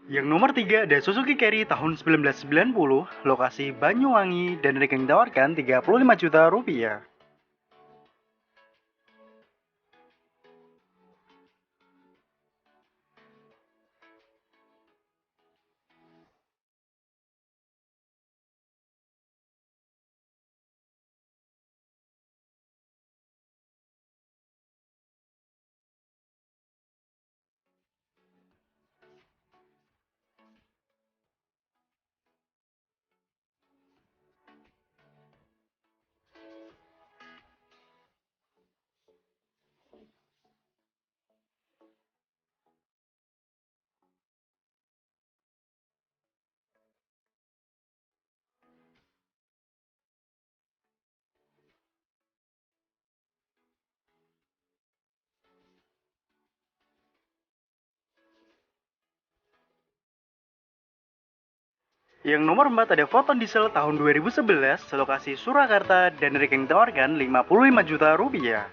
Yang nomor 3 ada Suzuki Carry tahun 1990, lokasi Banyuwangi dan harga yang ditawarkan 35 juta rupiah. Yang nomor 4 ada Foton Diesel tahun 2011, lokasi Surakarta dan harga yang ditawarkan 55 juta rupiah.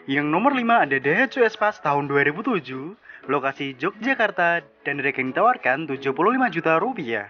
Yang nomor 5 ada Daihatsu Espas tahun 2007, lokasi Yogyakarta dan harga yang ditawarkan 75 juta rupiah.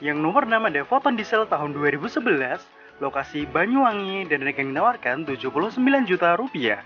Yang nomor 6 ada Foton Diesel tahun 2011, lokasi Banyuwangi dan harga yang ditawarkan 79 juta rupiah.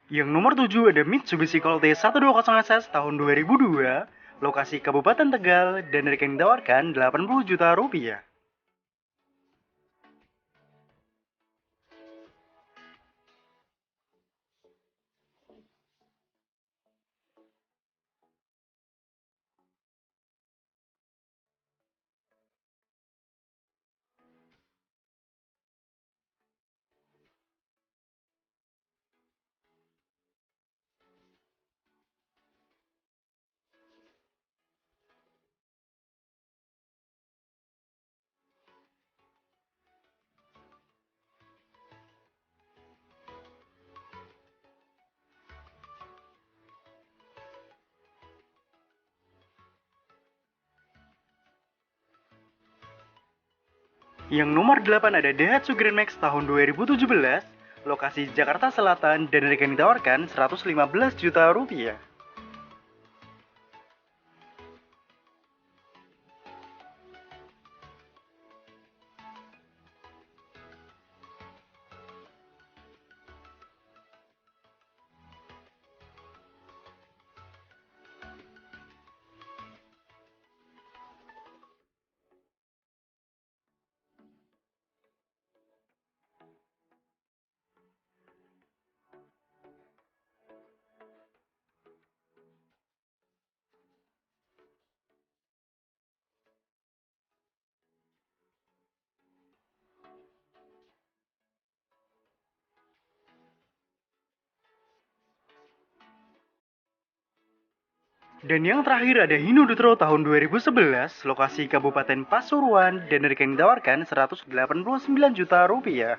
Yang nomor 7 ada Mitsubishi Colt 120 SS tahun 2002, lokasi Kabupaten Tegal dan harga yang ditawarkan 80 juta rupiah. Yang nomor 8 ada Daihatsu Grand Max tahun 2017, Lokasi Jakarta Selatan dan harga yang ditawarkan 115 juta rupiah. Dan yang terakhir ada Hinudutro tahun 2011, lokasi Kabupaten Pasuruan dan harga yang ditawarkan 189 juta rupiah.